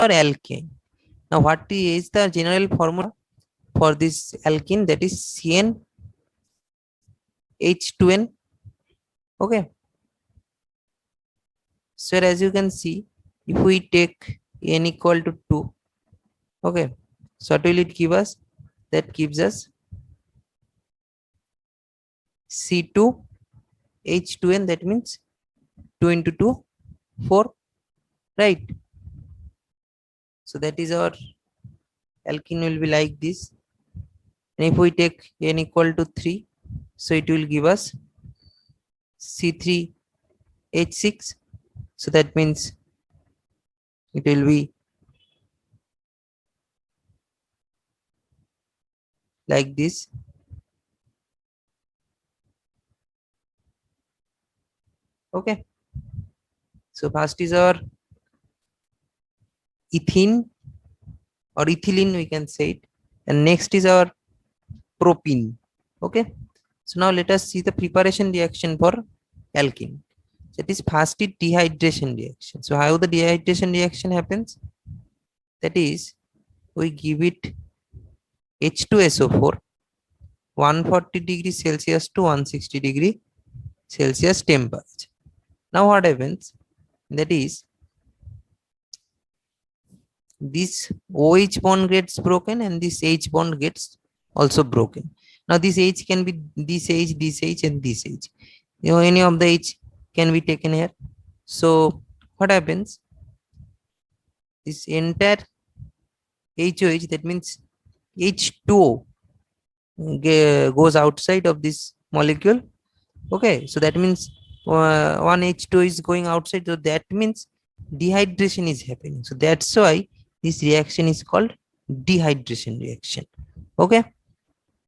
or alkane. Now what is the general formula for this alkene? That is CnH2n. Okay, so as you can see, if we take n equal to 2, okay, so what will it give us? That gives us C2H2n, that means 2 into 2 4, right? So that is our alkene will be like this. And if we take n equal to 3, so it will give us C3H6. So that means it will be like this. Okay, so first is our ethene or ethylene, we can say it, and next is our propene. Okay, so now let us see the preparation reaction for alkene. That is first is dehydration reaction. So how the dehydration reaction happens? That is, we give it H2SO4 140 degrees Celsius to 160 degree Celsius temperature. Now what happens? That is, this OH bond gets broken and this H bond gets also broken. Now this H can be this H, and this H. You know, any of the H can be taken here. So what happens? This entire HOH, that means H2O, goes outside of this molecule. Okay, so that means one H2O is going outside. So that means dehydration is happening. So that's why this reaction is called dehydration reaction. Okay,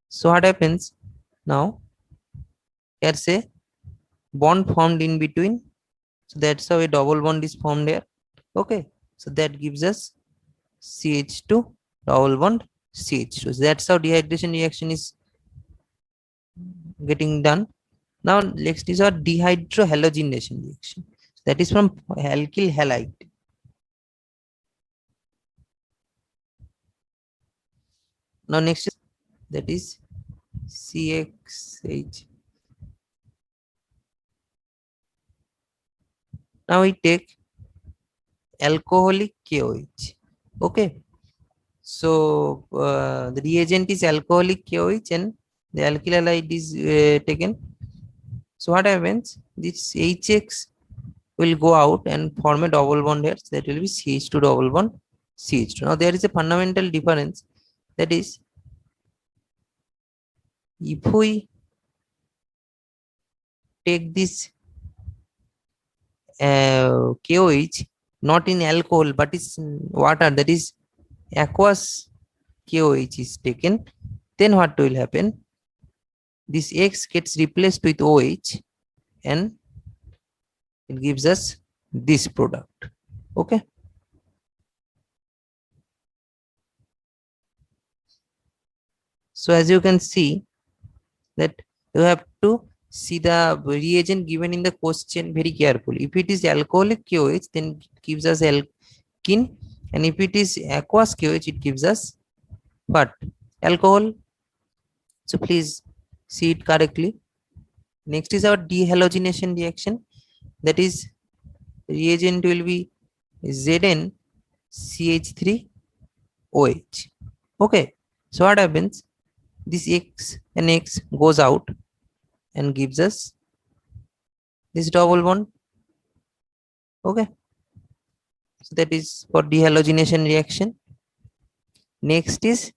so what happens now? Here's a bond formed in between. So that's how a double bond is formed here. Okay, so that gives us CH2 double bond CH2. So that's how dehydration reaction is getting done. Now next is our dehydrohalogenation reaction. That is from alkyl halide. Now next is, that is CXH. Now we take alcoholic KOH. Okay, so the reagent is alcoholic KOH and the alkyl halide is taken. So what happens? This HX will go out and form a double bond here. So that will be CH2 double bond CH2. Now there is a fundamental difference. That is, if we take this KOH not in alcohol but is in water, that is aqueous KOH is taken, then what will happen? This X gets replaced with OH and it gives us this product. Okay, so as you can see that you have to see the reagent given in the question very carefully. If it is alcoholic KOH, then it gives us alkene, and if it is aqueous KOH, it gives us what? Alcohol. So please see it correctly. Next is our dehalogenation reaction. That is, reagent will be ZnCH3OH. Okay, so what happens? This X and X goes out and gives us this double bond. Okay, so that is for dehalogenation reaction. Next is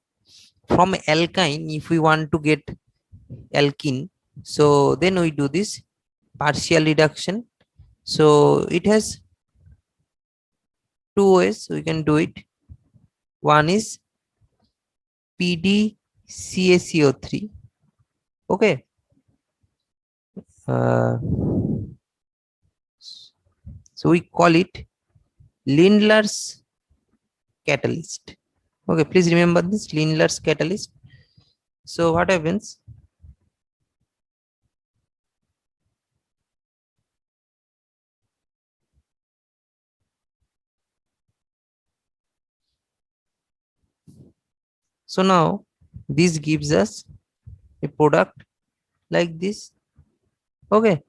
from alkyne. If we want to get alkene, so then we do this partial reduction. So it has two ways we can do it. One is PdCaCO3. Okay, so we call it Lindlar's catalyst. Okay, please remember this Lindlar's catalyst. So what happens? So now this gives us a product like this. Okay,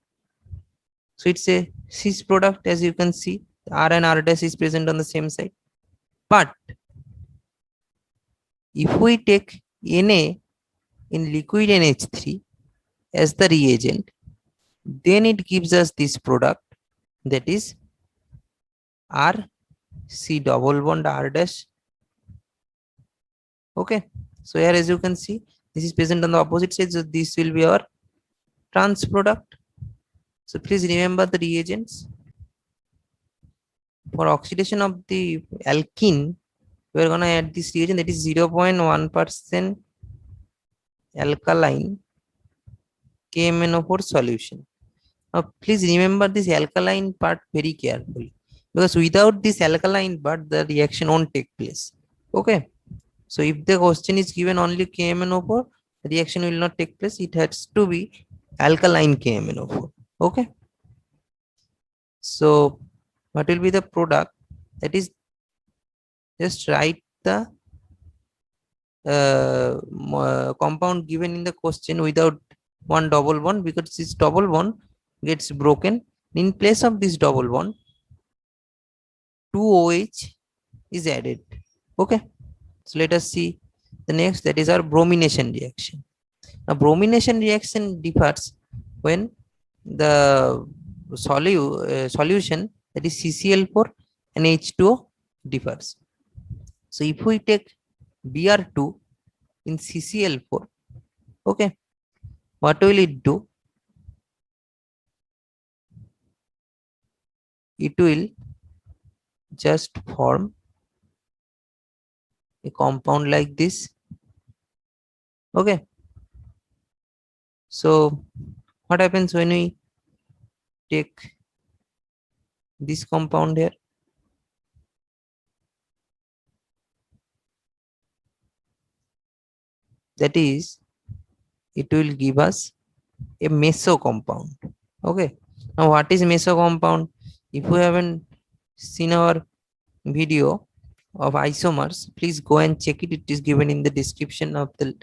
so it's a cis product. As you can see, R and R dash is present on the same side. But if we take Na in liquid NH3 as the reagent, then it gives us this product, that is R C double bond R dash. Okay, so here as you can see, this is present on the opposite side, so this will be our trans product. So please remember the reagents. For oxidation of the alkene, we are going to add this reagent, that is 0.1% alkaline KMnO4 solution. Now please remember this alkaline part very carefully, because without this alkaline part the reaction won't take place. Okay, so if the question is given only KMnO4, the reaction will not take place. It has to be alkaline KMnO4. Okay, so what will be the product? That is, just write the compound given in the question without one double bond, because this double bond gets broken. In place of this double bond, 2OH is added. Okay, so let us see the next, that is our bromination reaction. Now bromination reaction differs when the solution, that is CCl4 and H2O, differs. So if we take Br2 in CCl4, okay, what will it do? It will just form a compound like this. Okay, so what happens when we take this compound here? That is, it will give us a meso compound. Okay, now what is meso compound? If you haven't seen our video of isomers, please go and check it. It is given in the description of the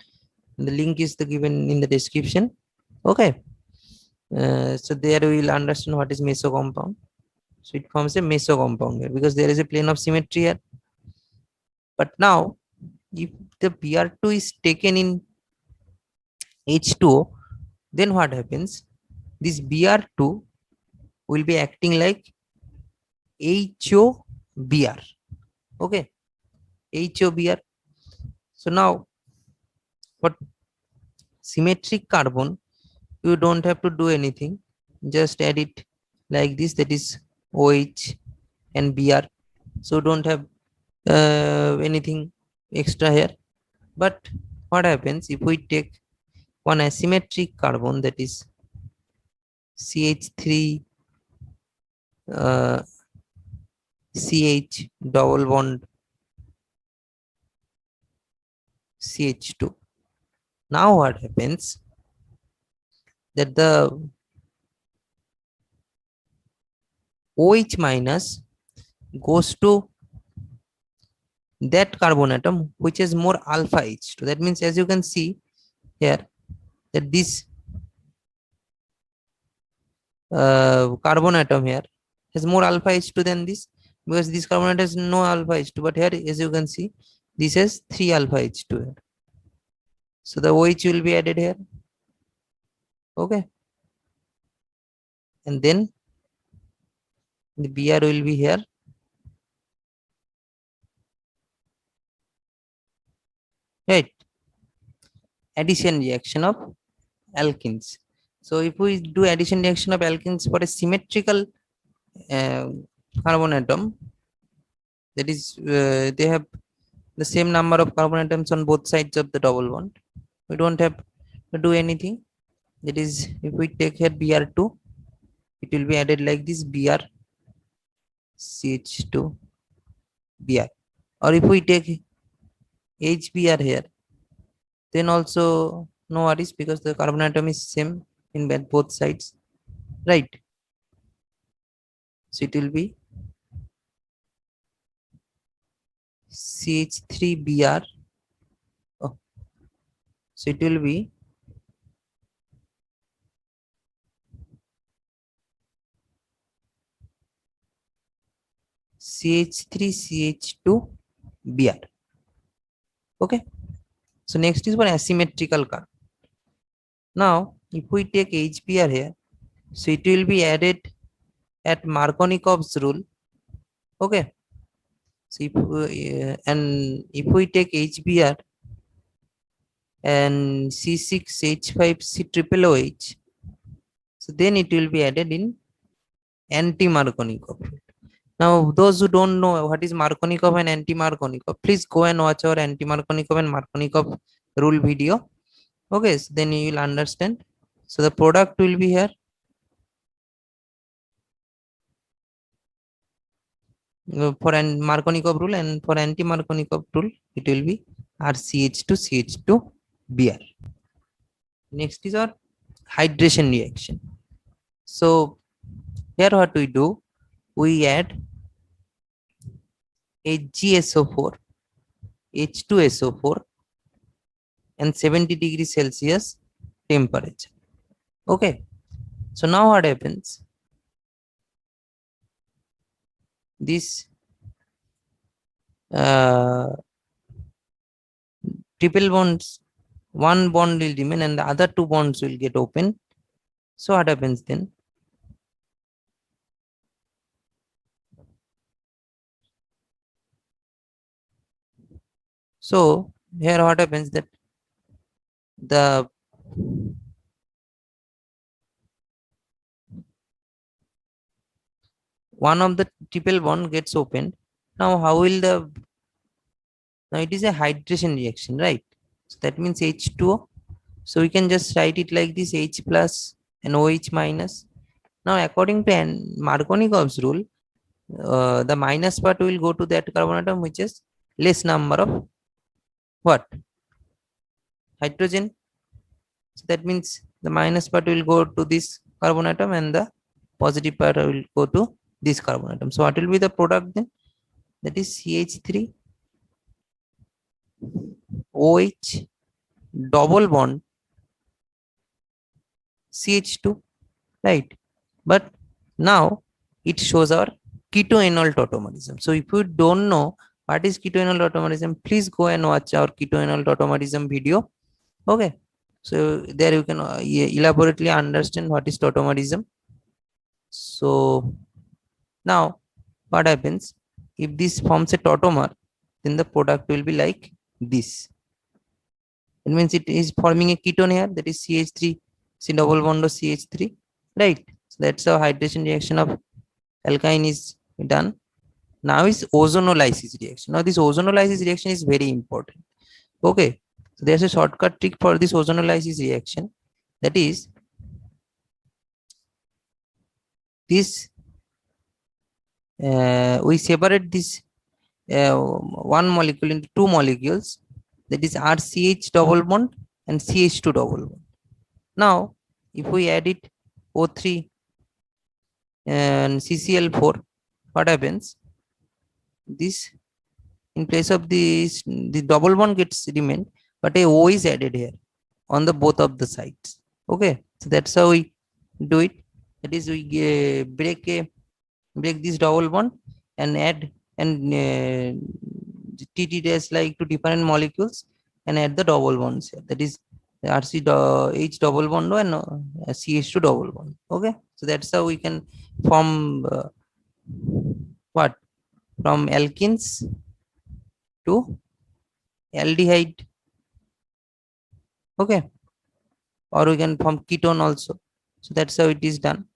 link is given in the description. Okay, so there we will understand what is meso compound. So it forms a meso compound here because there is a plane of symmetry here. But now if the Br2 is taken in H2O, then what happens? This Br2 will be acting like HOBr. Okay, HOBr. So now for symmetric carbon, you don't have to do anything. Just add it like this, that is OH and Br. So don't have anything extra here. But what happens if we take one asymmetric carbon, that is CH3 CH double bond CH2. Now what happens, that the OH minus goes to that carbon atom which is more alpha H2. That means, as you can see here, that this carbon atom here has more alpha H2 than this, because this carbon atom has no alpha H2, but here as you can see this has 3 alpha H2 here. So the OH will be added here. Okay, and then the Br will be here. Right, addition reaction of alkenes. So if we do addition reaction of alkenes for a symmetrical uh, carbon atom, that is they have the same number of carbon atoms on both sides of the double bond, we don't have to do anything. That is, if we take here Br2, it will be added like this, Br CH2 Br. Or if we take HBr here, then also no worries, because the carbon atom is same in both sides, right? So it will be CH3Br So it will be CH3CH2Br. Okay. So next is for asymmetrical carbon. Now, if we take HBr here, so it will be added at Markovnikov's rule. Okay. So if we take HBr and C6H5C triple OH, so then it will be added in anti-Markovnikov rule. Now, those who don't know what is Markovnikov and anti-Markovnikov, please go and watch our anti-Markovnikov and Markovnikov rule video. Okay, so then you will understand. So the product will be here. For an Markovnikov rule, and for anti-Markovnikov rule, it will be RCH2CH2Br. Next is our hydration reaction. So here what we do, we add HgSO4, H2SO4 and 70 degrees Celsius temperature. Okay, so now what happens, this triple bonds, one bond will remain and the other two bonds will get open. So what happens then, so here what happens, that the one of the triple bond gets opened. Now how will the, now it is a hydration reaction, right? So that means H2O. So we can just write it like this, H plus and OH minus. Now according to Markovnikov's rule, the minus part will go to that carbon atom which is less number of what, hydrogen. So that means the minus part will go to this carbon atom and the positive part will go to this carbon atom. So what will be the product then? That is CH3 OH double bond CH2, right? But now it shows our ketoenol tautomerism. So if you don't know what is ketoenol tautomerism, please go and watch our ketoenol tautomerism video. Okay, so there you can elaborately understand what is tautomerism. So now what happens, if this forms a tautomer, then the product will be like this. It means it is forming a ketone here, that is CH3 C double bond of CH3, right? So that's how hydration reaction of alkyne is done. Now is ozonolysis reaction. Now this ozonolysis reaction is very important. Okay, so there's a shortcut trick for this ozonolysis reaction. That is this, we separate this one molecule into two molecules, that is RCH double bond and CH2 double bond. Now if we add it O3 and CCl4, what happens, this in place of this, the double bond gets remained, but a O is added here on the both of the sides. Okay, so that's how we do it. That is, we break this double bond and add and treat it as like two different molecules and add the double bonds here. That is H double bond and CH2 double bond. Okay, so that's how we can form what, from alkenes to aldehyde. Okay, or we can form ketone also. So that's how it is done.